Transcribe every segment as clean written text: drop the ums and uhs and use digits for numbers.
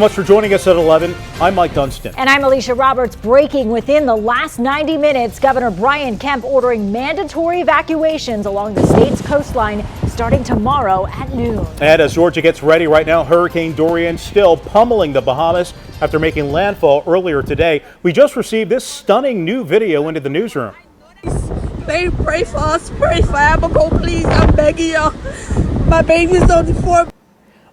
Much for joining us at 11. I'm Mike Dunstan. And I'm Alicia Roberts. Breaking within the last 90 minutes, Governor Brian Kemp ordering mandatory evacuations along the state's coastline starting tomorrow at noon. And as Georgia gets ready right now, Hurricane Dorian still pummeling the Bahamas after making landfall earlier today. We just received this stunning new video into the newsroom. They pray for us, pray for Abigail, please. I'm begging y'all. My baby's only 4.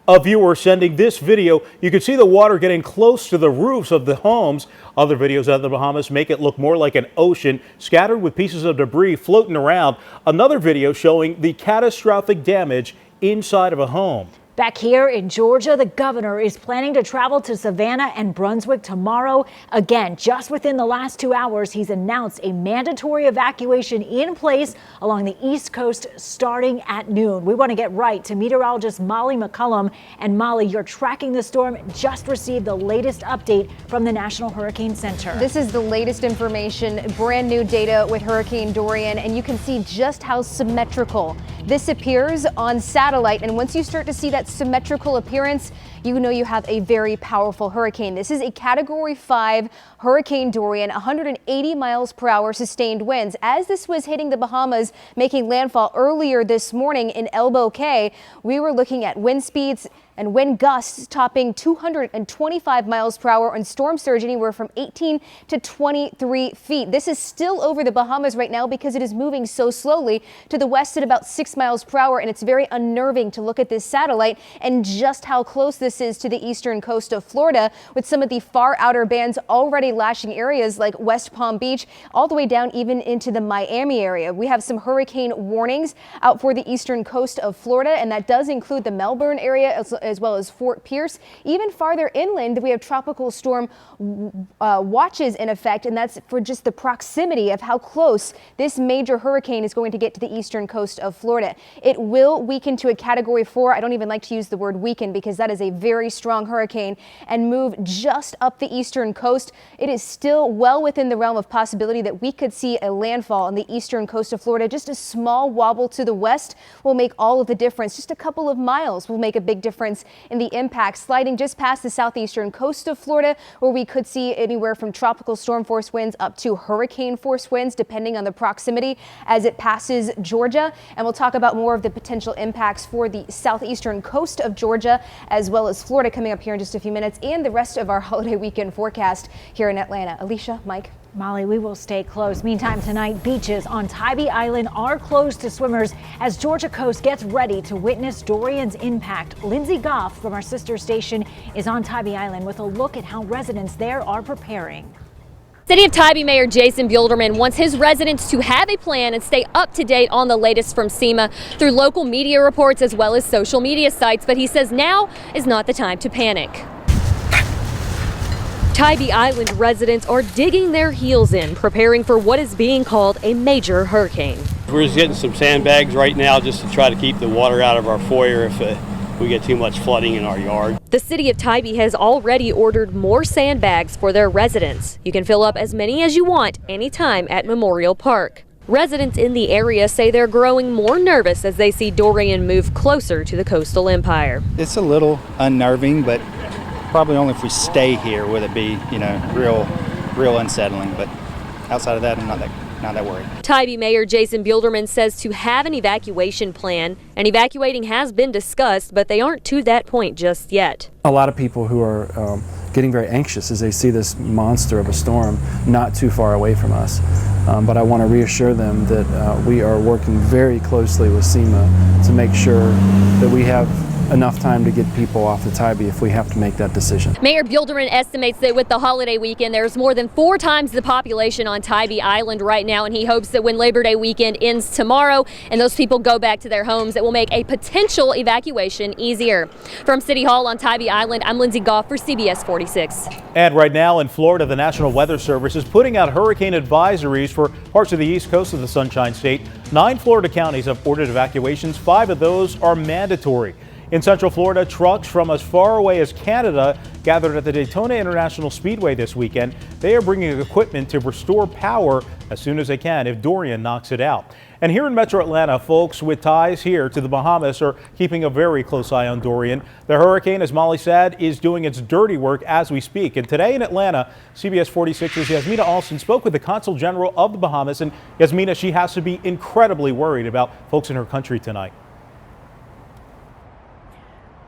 A viewer sending this video. You can see the water getting close to the roofs of the homes. Other videos out of the Bahamas make it look more like an ocean, scattered with pieces of debris floating around. Another video showing the catastrophic damage inside of a home. Back here in Georgia, the governor is planning to travel to Savannah and Brunswick tomorrow. Again, just within the last 2 hours, he's announced a mandatory evacuation in place along the East Coast starting at noon. We want to get right to meteorologist Molly McCullum. And Molly, you're tracking the storm. Just received the latest update from the National Hurricane Center. This is the latest information, brand new data with Hurricane Dorian, and you can see just how symmetrical this appears on satellite. And once you start to see that symmetrical appearance, you know you have a very powerful hurricane. This is a Category 5 Hurricane Dorian, 180 miles per hour sustained winds. As this was hitting the Bahamas, making landfall earlier this morning in Elbow Cay, we were looking at wind speeds and wind gusts topping 225 miles per hour, and storm surge anywhere from 18 to 23 feet. This is still over the Bahamas right now because it is moving so slowly to the west at about 6 miles per hour, and it's very unnerving to look at this satellite and just how close this is to the eastern coast of Florida, with some of the far outer bands already lashing areas like West Palm Beach, all the way down even into the Miami area. We have some hurricane warnings out for the eastern coast of Florida, and that does include the Melbourne area as well as Fort Pierce. Even farther inland, we have tropical storm watches in effect, and that's for just the proximity of how close this major hurricane is going to get to the eastern coast of Florida. It will weaken to a Category 4. I don't even like to use the word weaken because that is a very strong hurricane, and move just up the eastern coast. It is still well within the realm of possibility that we could see a landfall on the eastern coast of Florida. Just a small wobble to the west will make all of the difference. Just a couple of miles will make a big difference in the impact, sliding just past the southeastern coast of Florida, where we could see anywhere from tropical storm force winds up to hurricane force winds, depending on the proximity as it passes Georgia. And we'll talk about more of the potential impacts for the southeastern coast of Georgia, as well as Florida, coming up here in just a few minutes, and the rest of our holiday weekend forecast here in Atlanta. Alicia, Mike. Molly, we will stay close. Meantime, tonight, beaches on Tybee Island are closed to swimmers as Georgia coast gets ready to witness Dorian's impact. Lindsay Goff from our sister station is on Tybee Island with a look at how residents there are preparing. City of Tybee Mayor Jason Bielderman wants his residents to have a plan and stay up to date on the latest from SEMA through local media reports as well as social media sites, but he says now is not the time to panic. Tybee Island residents are digging their heels in, preparing for what is being called a major hurricane. We're just getting some sandbags right now just to try to keep the water out of our foyer if we get too much flooding in our yard. The city of Tybee has already ordered more sandbags for their residents. You can fill up as many as you want anytime at Memorial Park. Residents in the area say they're growing more nervous as they see Dorian move closer to the coastal empire. It's a little unnerving, but probably only if we stay here would it be, real unsettling. But outside of that, I'm not that worried. Tybee Mayor Jason Bielderman says to have an evacuation plan, and evacuating has been discussed, but they aren't to that point just yet. A lot of people who are getting very anxious as they see this monster of a storm not too far away from us. But I want to reassure them that we are working very closely with SEMA to make sure that we have enough time to get people off the Tybee if we have to make that decision. Mayor Bielderman estimates that with the holiday weekend, there's more than 4 times the population on Tybee Island right now, and he hopes that when Labor Day weekend ends tomorrow and those people go back to their homes, it will make a potential evacuation easier. From City Hall on Tybee Island, I'm Lindsay Goff for CBS 46. And right now in Florida, the National Weather Service is putting out hurricane advisories for parts of the east coast of the Sunshine State. 9 Florida counties have ordered evacuations. 5 of those are mandatory. In Central Florida, trucks from as far away as Canada gathered at the Daytona International Speedway this weekend. They are bringing equipment to restore power as soon as they can if Dorian knocks it out. And here in Metro Atlanta, folks with ties here to the Bahamas are keeping a very close eye on Dorian. The hurricane, as Molly said, is doing its dirty work as we speak. And today in Atlanta, CBS 46's Yasmina Alston spoke with the Consul General of the Bahamas. And Yasmina, she has to be incredibly worried about folks in her country tonight.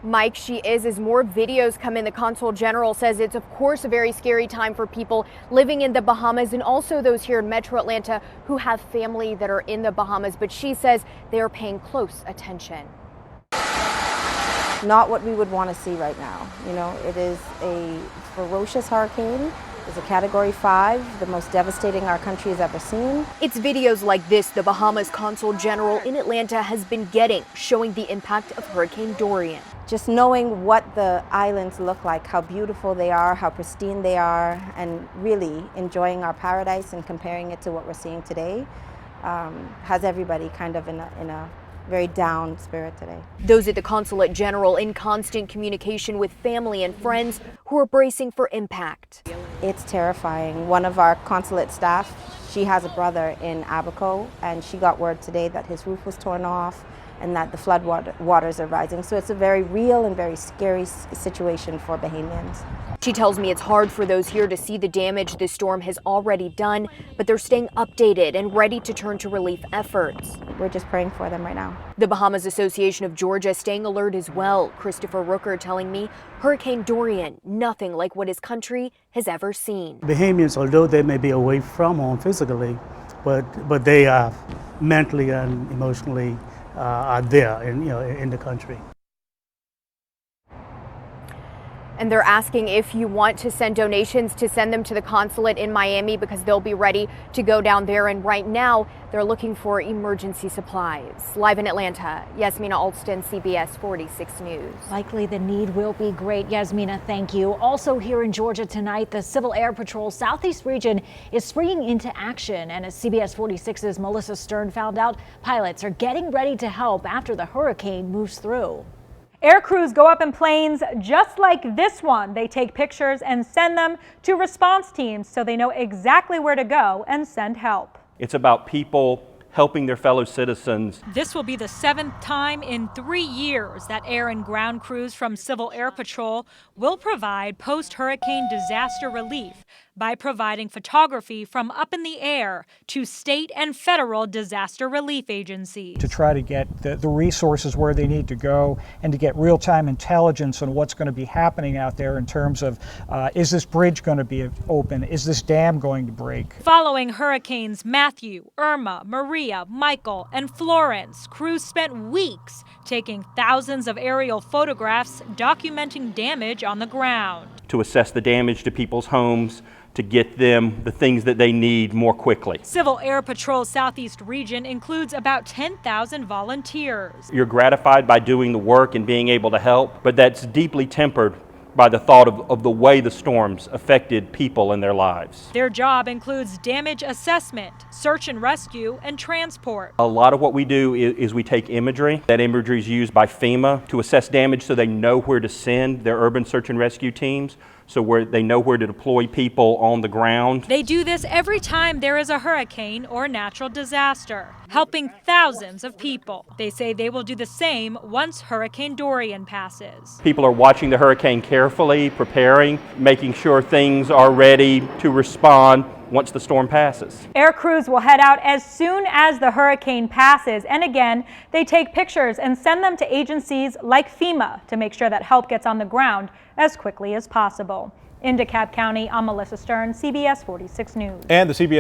Mike, she is. As more videos come in, the Consul General says it's, of course, a very scary time for people living in the Bahamas and also those here in Metro Atlanta who have family that are in the Bahamas. But she says they are paying close attention. Not what we would want to see right now. You know, it is a ferocious hurricane. It's a Category 5, the most devastating our country has ever seen. It's videos like this the Bahamas Consul General in Atlanta has been getting, showing the impact of Hurricane Dorian. Just knowing what the islands look like, how beautiful they are, how pristine they are, and really enjoying our paradise and comparing it to what we're seeing today has everybody kind of in a very down spirit today. Those at the Consulate General in constant communication with family and friends who are bracing for impact. It's terrifying. One of our consulate staff, she has a brother in Abaco, and she got word today that his roof was torn off and that the flood waters are rising. So it's a very real and very scary situation for Bahamians. She tells me it's hard for those here to see the damage this storm has already done, but they're staying updated and ready to turn to relief efforts. We're just praying for them right now. The Bahamas Association of Georgia staying alert as well. Christopher Rooker telling me Hurricane Dorian, nothing like what his country has ever seen. Bahamians, although they may be away from home physically, but they are mentally and emotionally are there in the country. And they're asking if you want to send donations to send them to the consulate in Miami because they'll be ready to go down there. And right now they're looking for emergency supplies. Live in Atlanta, Yasmina Alston, CBS 46 News. Likely the need will be great. Yasmina, thank you. Also here in Georgia tonight, the Civil Air Patrol Southeast region is springing into action. And as CBS 46's Melissa Stern found out, pilots are getting ready to help after the hurricane moves through. Air crews go up in planes just like this one. They take pictures and send them to response teams so they know exactly where to go and send help. It's about people helping their fellow citizens. This will be the 7th time in 3 years that air and ground crews from Civil Air Patrol will provide post-hurricane disaster relief by providing photography from up in the air to state and federal disaster relief agencies. To try to get the resources where they need to go and to get real-time intelligence on what's going to be happening out there in terms of is this bridge going to be open? Is this dam going to break? Following hurricanes Matthew, Irma, Maria, Michael, and Florence, crews spent weeks taking thousands of aerial photographs documenting damage on the ground. To assess the damage to people's homes, to get them the things that they need more quickly. Civil Air Patrol Southeast region includes about 10,000 volunteers. You're gratified by doing the work and being able to help, but that's deeply tempered by the thought of the way the storms affected people and their lives. Their job includes damage assessment, search and rescue, and transport. A lot of what we do is we take imagery. That imagery is used by FEMA to assess damage so they know where to send their urban search and rescue teams, so where they know where to deploy people on the ground. They do this every time there is a hurricane or natural disaster, helping thousands of people. They say they will do the same once Hurricane Dorian passes. People are watching the hurricane carefully, preparing, making sure things are ready to respond once the storm passes. Air crews will head out as soon as the hurricane passes. And again, they take pictures and send them to agencies like FEMA to make sure that help gets on the ground as quickly as possible. In DeKalb County, I'm Melissa Stern, CBS 46 News. And the CBS